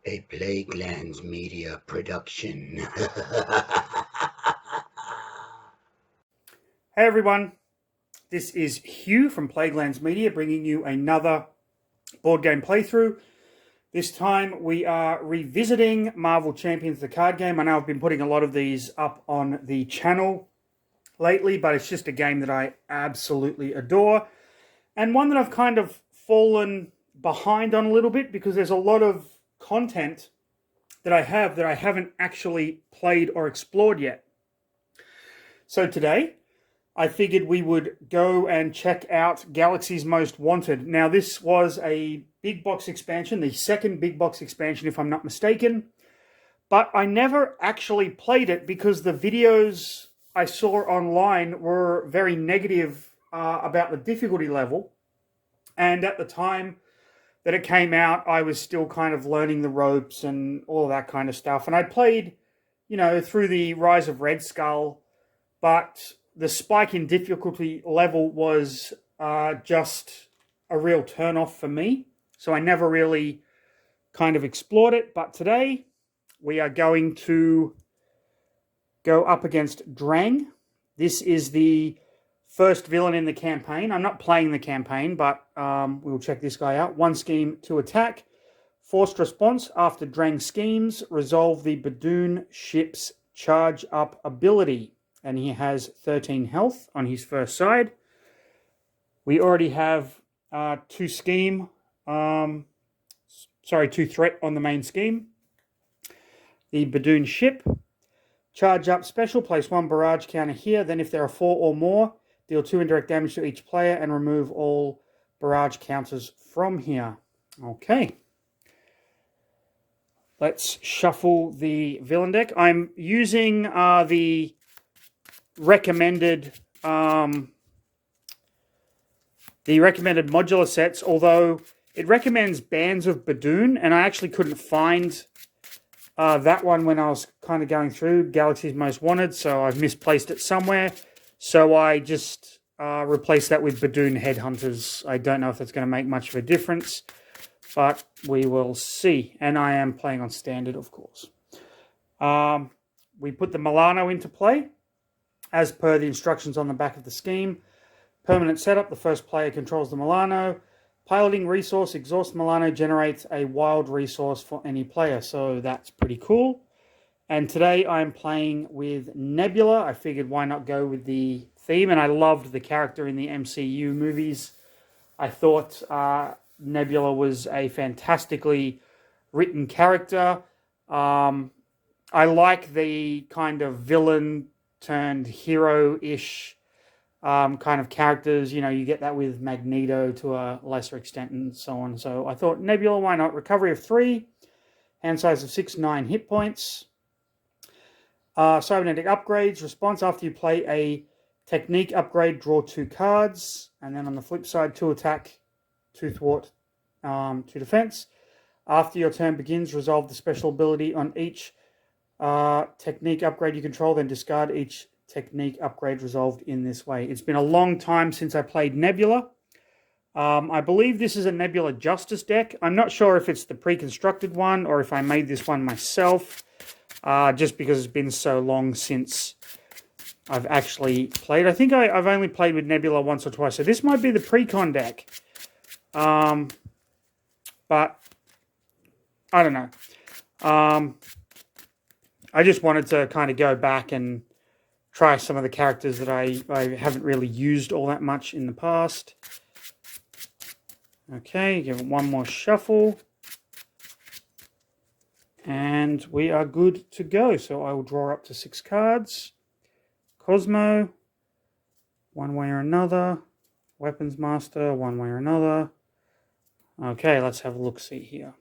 A Plaguelands Media production. Hey everyone, this is Hugh from Plaguelands Media bringing you another board game playthrough. This time we are revisiting Marvel Champions, the card game. I know I've been putting a lot of these up on the channel lately, but it's just a game that I absolutely adore. And one that I've kind of fallen behind on a little bit because there's a lot of content that I haven't actually played or explored yet. So today, I figured we would go and check out Galaxy's Most Wanted. Now, this was a big box expansion, the second big box expansion, if I'm not mistaken. But I never actually played it because the videos I saw online were very negative about the difficulty level. And at the time that it came out, I was still kind of learning the ropes and all of that kind of stuff. And I played, through the Rise of Red Skull, but the spike in difficulty level was just a real turn-off for me. So I never really kind of explored it. But today we are going to go up against Drang. This is the first villain in the campaign. I'm not playing the campaign, but we'll check this guy out. One scheme to attack. Forced response after Drang schemes. Resolve the Badoon ship's charge up ability. And he has 13 health on his first side. We already have two threat on the main scheme. The Badoon ship. Charge up special, place one barrage counter here. Then if there are 4 or more, deal 2 indirect damage to each player and remove all barrage counters from here. Okay. Let's shuffle the villain deck. I'm using the recommended modular sets, although it recommends Bands of Badoon, and I actually couldn't find that one when I was kind of going through Galaxy's Most Wanted, so I've misplaced it somewhere. So I just replaced that with Badoon Headhunters. I don't know if that's going to make much of a difference, but we will see. And I am playing on standard, of course. We put the Milano into play, as per the instructions on the back of the scheme. Permanent setup, the first player controls the Milano. Piloting resource, exhaust Milano generates a wild resource for any player. So that's pretty cool. And today I'm playing with Nebula. I figured why not go with the theme. And I loved the character in the MCU movies. I thought Nebula was a fantastically written character. I like the kind of villain turned hero-ish kind of characters. You get that with Magneto to a lesser extent and so on. So I thought, Nebula, why not? Recovery of 3, hand size of 6, 9 hit points. Cybernetic upgrades. Response after you play a technique upgrade, draw 2 cards. And then on the flip side, 2 attack, 2 thwart, 2 defense. After your turn begins, resolve the special ability on each technique upgrade you control, then discard each technique upgrade resolved in this way. It's been a long time since I played Nebula. I believe this is a Nebula Justice deck. I'm not sure if it's the pre-constructed one or if I made this one myself, just because it's been so long since I've actually played. I think I've only played with Nebula once or twice, so this might be the pre-con deck. But I don't know. I just wanted to kind of go back and try some of the characters that I haven't really used all that much in the past. Okay, give it one more shuffle. And we are good to go. So I will draw up to 6 cards. Cosmo, one way or another. Weapons Master, one way or another. Okay, let's have a look-see here.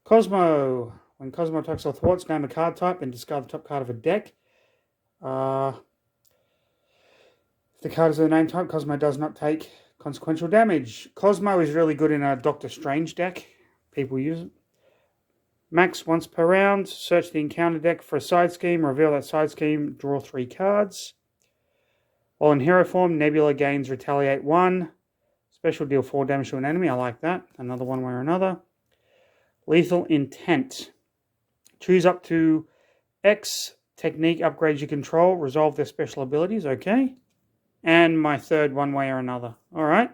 Cosmo. When Cosmo attacks or thwarts, name a card type and discard the top card of a deck. If the card is of the name type, Cosmo does not take consequential damage. Cosmo is really good in a Doctor Strange deck. People use it. Max once per round. Search the encounter deck for a side scheme. Reveal that side scheme. Draw 3 cards. While in hero form, Nebula gains Retaliate 1. Special, deal 4 damage to an enemy. I like that. Another one way or another. Lethal Intent. Choose up to X technique upgrades you control. Resolve their special abilities. Okay. And my third one way or another. All right.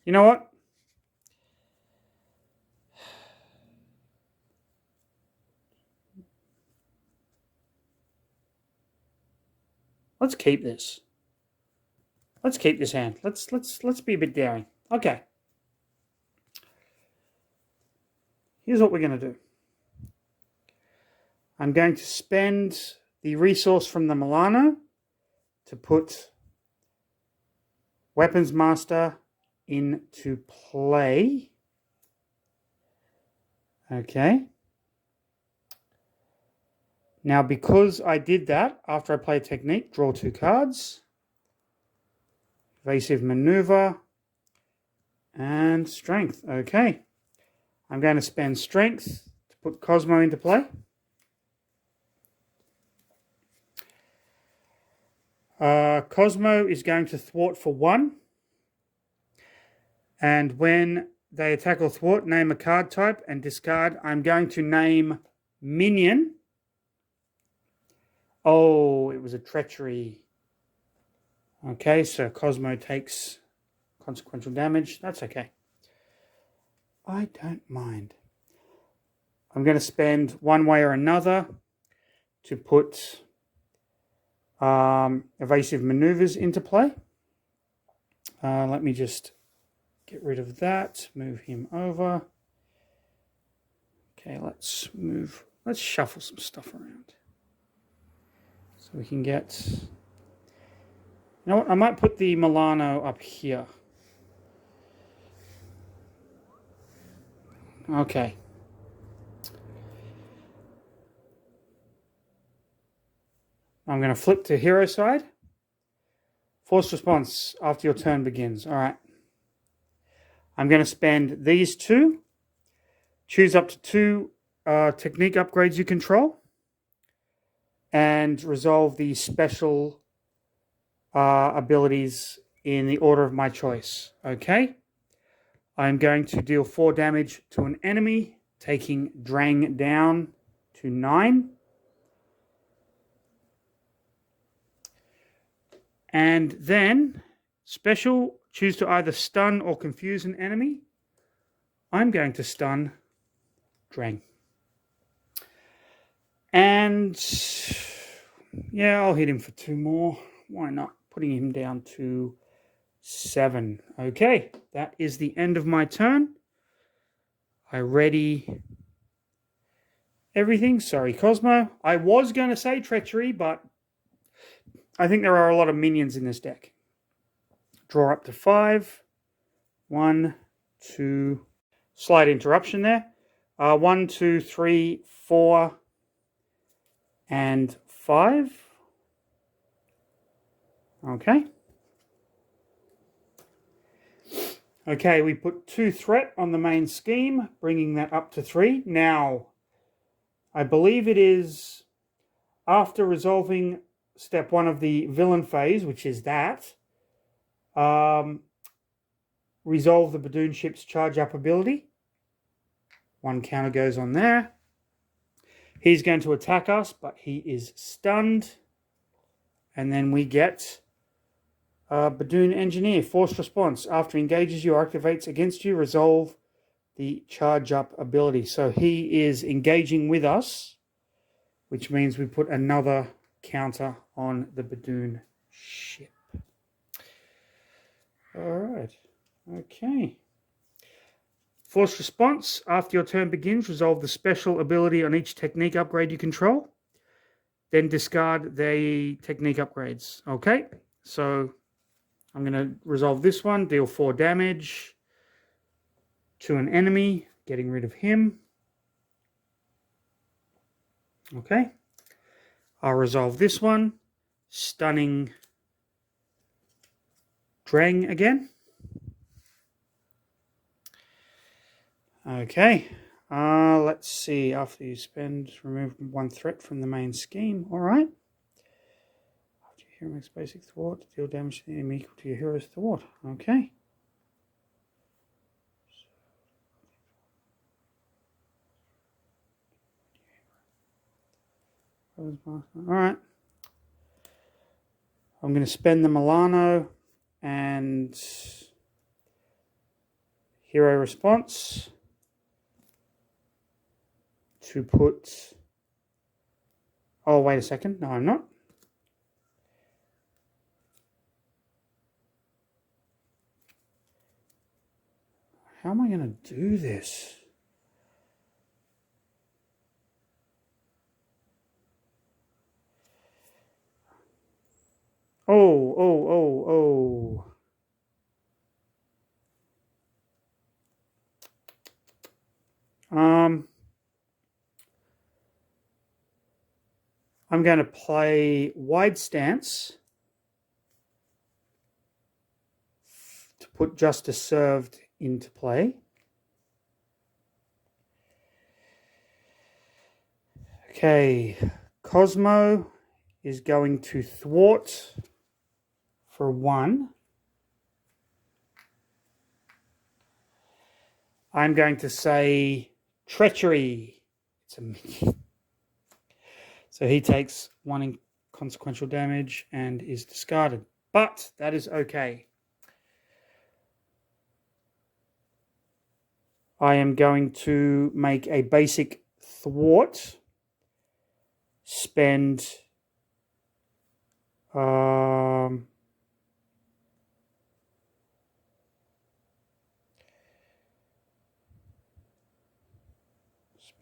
You know what? Let's keep this. Let's keep this hand. Let's be a bit daring. Okay. Here's what we're going to do. I'm going to spend the resource from the Milano to put Weapons Master into play. Okay. Now, because I did that, after I play a technique, draw 2 cards. Evasive Maneuver and Strength. Okay. I'm going to spend Strength to put Cosmo into play. Cosmo is going to thwart for 1. And when they attack or thwart, name a card type and discard. I'm going to name Minion. Oh, it was a treachery. Okay, so Cosmo takes consequential damage. That's okay. I don't mind. I'm going to spend one way or another to put evasive maneuvers into play. Let me just get rid of that. Move him over. Okay, let's shuffle some stuff around. So we can get... You know what? I might put the Milano up here. Okay. I'm going to flip to hero side. Forced response after your turn begins. All right. I'm going to spend these 2. Choose up to 2 technique upgrades you control. And resolve the special abilities in the order of my choice. Okay. I'm going to deal 4 damage to an enemy, taking Drang down to 9. And then, special, choose to either stun or confuse an enemy. I'm going to stun Drang. And, yeah, I'll hit him for 2 more. Why not? Putting him down to 7. Okay, that is the end of my turn. I ready everything. Sorry, Cosmo. I was going to say treachery, but I think there are a lot of minions in this deck. Draw up to 5. 1, 2. Slight interruption there. 1, 2, 3, 4, and 5. Okay. Okay, we put 2 threat on the main scheme, bringing that up to 3. Now, I believe it is after resolving step 1 of the villain phase, which is that, resolve the Badoon ship's charge up ability. 1 counter goes on there. He's going to attack us, but he is stunned. And then we get Badoon Engineer, forced response. After engages you or activates against you, resolve the charge up ability. So he is engaging with us, which means we put another counter on the Badoon ship. All right. Okay. Forced response. After your turn begins, resolve the special ability on each technique upgrade you control. Then discard the technique upgrades. Okay. So I'm going to resolve this one. Deal 4 damage to an enemy. Getting rid of him. Okay. I'll resolve this one. Stunning Drang again. Okay. Let's see. After you spend, remove 1 threat from the main scheme. All right. After your hero makes basic thwart, deal damage to the enemy equal to your hero's thwart. Okay. All right. I'm going to spend the Milano and hero response to put... Oh, wait a second. No, I'm not. How am I going to do this? Oh. I'm going to play wide stance to put Justice Served into play. Okay, Cosmo is going to thwart for 1. I'm going to say treachery. It's a so he takes 1 inconsequential damage and is discarded. But that is okay. I am going to make a basic thwart. Spend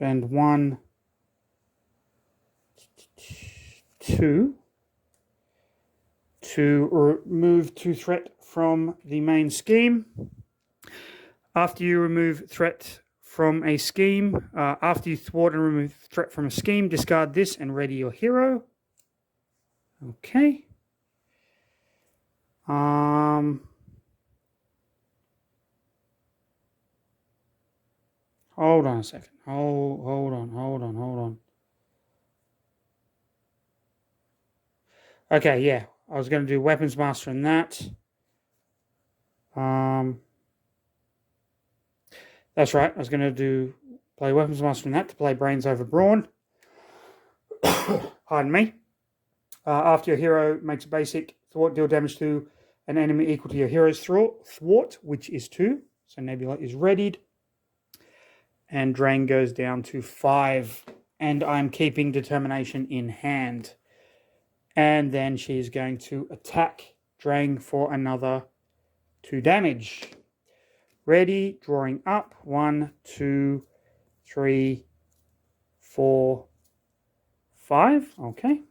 spend 1, 2 to remove 2 threat from the main scheme. After you remove threat from a scheme, after you thwart and remove threat from a scheme, discard this and ready your hero. Okay. Hold on a second. Hold on. Okay, yeah. I was going to do Weapons Master in that. That's right. I was going to play Weapons Master in that to play Brains over Brawn. Pardon me. After your hero makes a basic thwart, deal damage to an enemy equal to your hero's thwart, which is 2. So Nebula is readied. And Drang goes down to 5. And I'm keeping Determination in hand. And then she's going to attack Drang for another 2 damage. Ready, drawing up. 1, 2, 3, 4, 5. Okay.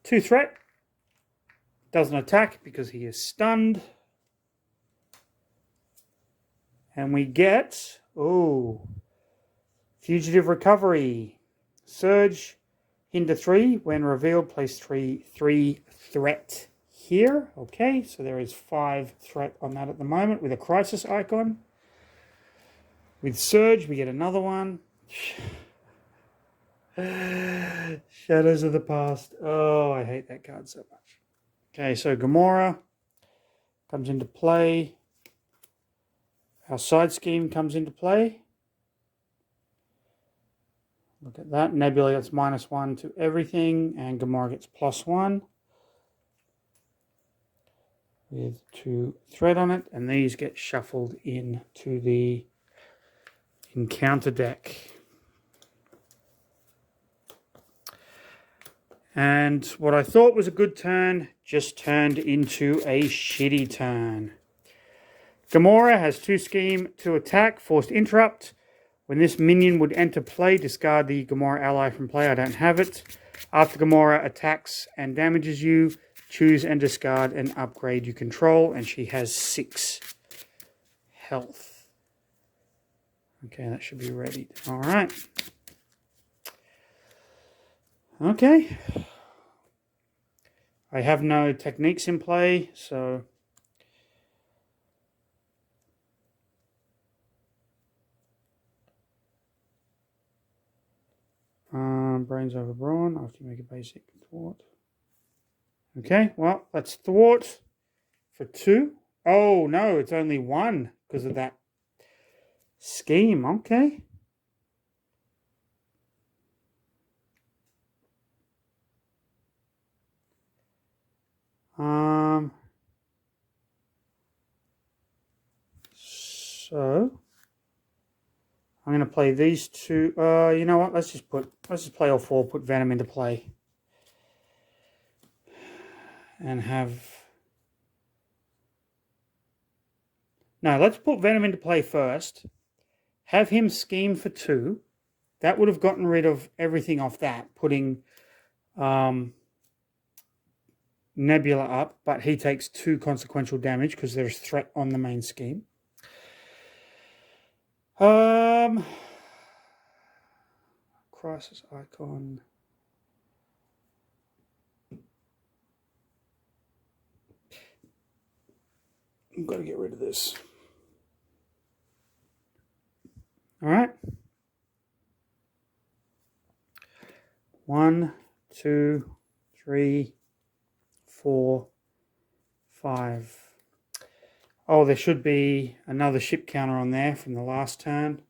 2 threat. Doesn't attack because he is stunned. And we get, Fugitive Recovery. Surge, hinder 3. When revealed, place 3 threat here. Okay, so there is 5 threat on that at the moment with a crisis icon. With Surge, we get another one. Shadows of the Past. Oh, I hate that card so much. Okay, so Gamora comes into play. Our side scheme comes into play. Look at that. Nebula gets -1 to everything, and Gamora gets +1. With 2 threat on it, and these get shuffled into the encounter deck. And what I thought was a good turn just turned into a shitty turn. Gamora has 2 scheme, 2 attack, forced interrupt. When this minion would enter play, discard the Gamora ally from play. I don't have it. After Gamora attacks and damages you, choose and discard an upgrade you control, and she has 6 health. Okay, that should be ready. All right. Okay. I have no techniques in play, so Brains over Brawn after you make a basic thwart. Okay, well, let's thwart for 2. Oh, no, it's only 1 because of that scheme. Okay. So I'm going to play these two. You know what? Let's just play all four. Put Venom into play, and have. No, let's put Venom into play first. Have him scheme for 2. That would have gotten rid of everything off that, putting Nebula up, but he takes 2 consequential damage because there's threat on the main scheme. Crisis icon. I've got to get rid of this. All right. 1, 2, 3, 4, 5. Oh, there should be another ship counter on there from the last turn.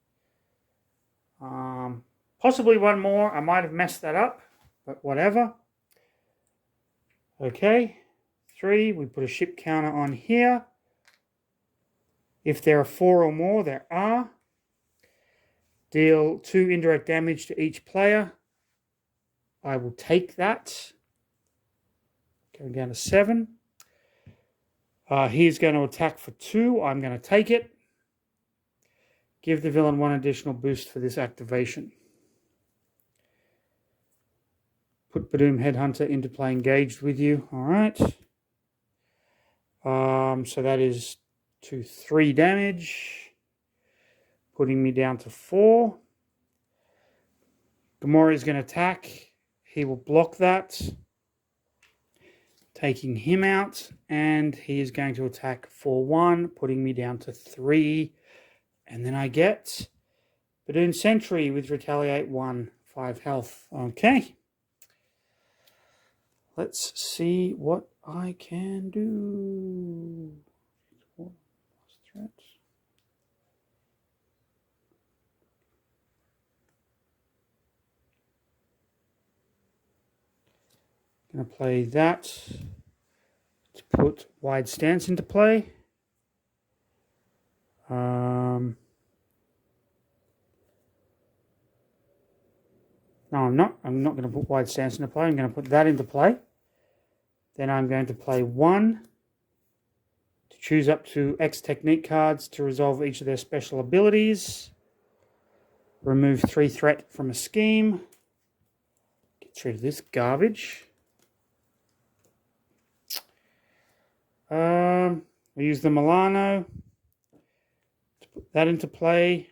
Possibly one more. I might have messed that up, but whatever. Okay. 3. We put a ship counter on here. If there are 4 or more, there are. Deal 2 indirect damage to each player. I will take that. Going down to 7. He's going to attack for 2. I'm going to take it. Give the villain 1 additional boost for this activation. Put Badoom Headhunter into play engaged with you. All right. So that is 2, 3 damage. Putting me down to 4. Gamora is going to attack. He will block that. Taking him out. And he is going to attack for 1, putting me down to 3. And then I get Badoon Sentry with Retaliate 1, 5 health. Okay. Let's see what I can do. Going to play that to put Wide Stance into play. No, I'm not. I'm not going to put Wide Stance into play. I'm going to put that into play. Then I'm going to play 1 to choose up to X technique cards to resolve each of their special abilities. Remove 3 threat from a scheme. Get rid of this garbage. We use the Milano to put that into play.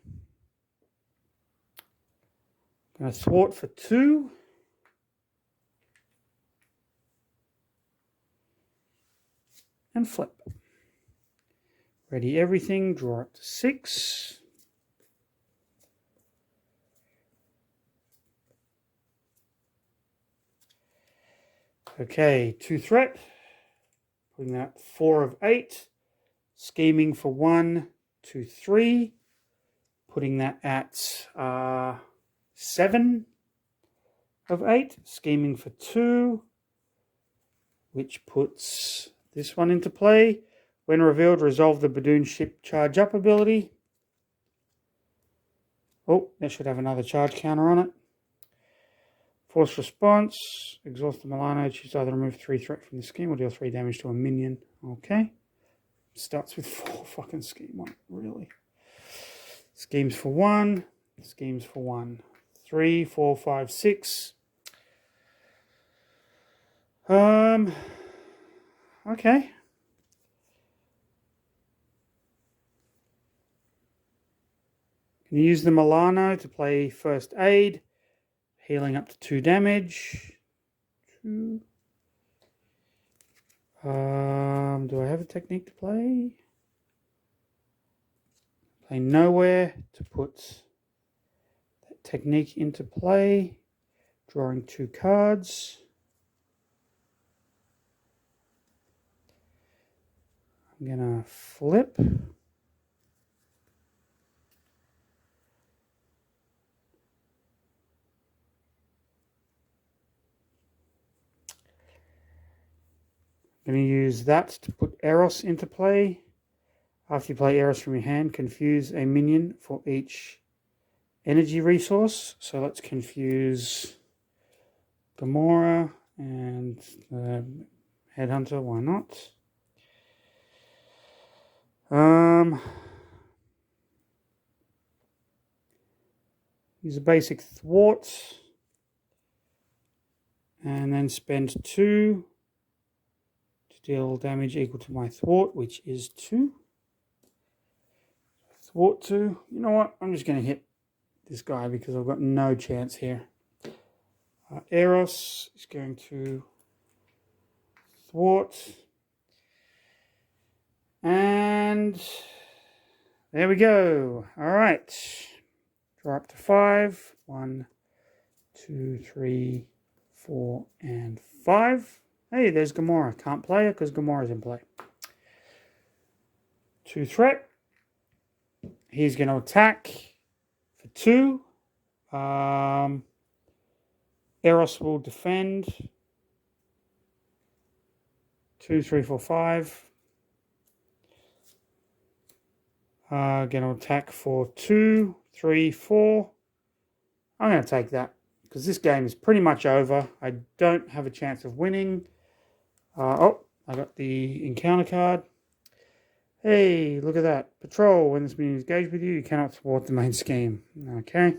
Going to thwart for 2. And flip. Ready everything. Draw up to 6. Okay, 2 threat. Putting that 4 of 8. Scheming for 1, 2, 3. Putting that at 7 of 8. Scheming for 2. Which puts this one into play. When revealed, resolve the Badoon ship charge up ability. Oh, that should have another charge counter on it. Force response. Exhaust the Milano. Choose either remove 3 threat from the scheme or deal 3 damage to a minion. Okay. Starts with 4 fucking scheme. What? Really? Schemes for 1. Schemes for 1. 3, 4, 5, 6. Okay. Can you use the Milano to play first aid? Healing up to 2 damage. 2. Do I have a technique to play? Play nowhere to put that technique into play. Drawing 2 cards. I'm gonna flip. I'm going to use that to put Eros into play. After you play Eros from your hand, confuse a minion for each energy resource. So let's confuse Gamora and Headhunter. Why not? Use a basic thwart. And then spend 2 to deal damage equal to my thwart, which is 2. Thwart 2. You know what? I'm just going to hit this guy because I've got no chance here. Eros is going to thwart. And there we go. All right. Draw up to 5. 1, 2, 3, 4, and 5. Hey, there's Gamora. Can't play it because Gamora's in play. 2 threat. He's going to attack for 2. Eros will defend. 2, 3, 4, 5. Going to attack for 2, 3, 4. I'm going to take that because this game is pretty much over. I don't have a chance of winning. I got the encounter card. Hey, look at that. Patrol. When this minion is engaged with you, you cannot thwart the main scheme. Okay.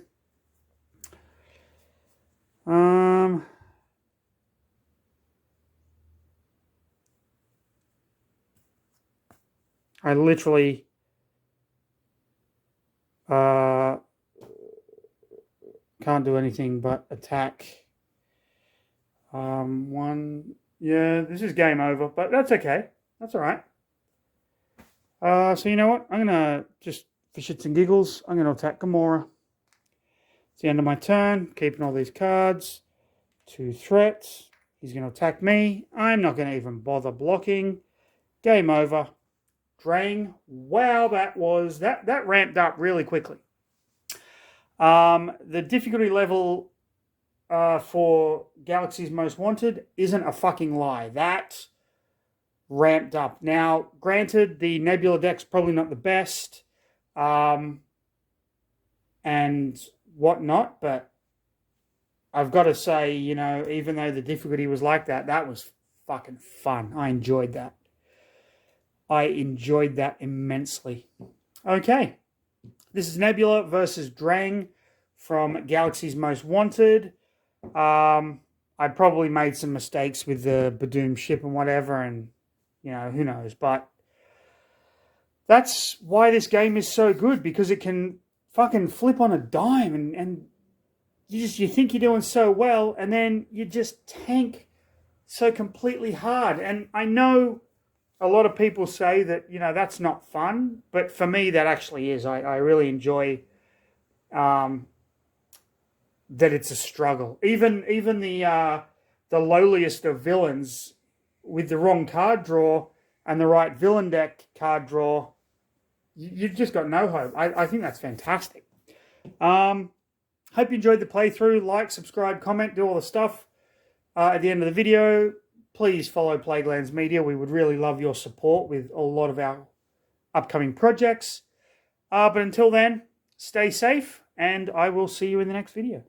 I literally can't do anything but attack. Yeah, this is game over, but that's okay. That's all right. So you know what? I'm gonna just, for shits and giggles, I'm gonna attack Gamora. It's the end of my turn. Keeping all these cards. 2 threats. He's gonna attack me. I'm not gonna even bother blocking. Game over. Drang. Wow, that ramped up really quickly. The difficulty level for Galaxy's Most Wanted isn't a fucking lie. That ramped up. Now, granted, the Nebula deck's probably not the best and whatnot, but I've got to say, you know, even though the difficulty was like that, that was fucking fun. I enjoyed that. I enjoyed that immensely. Okay. This is Nebula versus Drang from Galaxy's Most Wanted. I probably made some mistakes with the Badoom ship and whatever, and, you know, who knows. But that's why this game is so good, because it can fucking flip on a dime, and you think you're doing so well, and then you just tank so completely hard. And I know a lot of people say that, you know, that's not fun, but for me, that actually is. I really enjoy that it's a struggle. Even the lowliest of villains, with the wrong card draw and the right villain deck card draw, you've just got no hope. I think that's fantastic. Hope you enjoyed the playthrough. Like, subscribe, comment, do all the stuff. At the end of the video, please follow Plaguelands Media. We would really love your support with a lot of our upcoming projects. But until then, stay safe, and I will see you in the next video.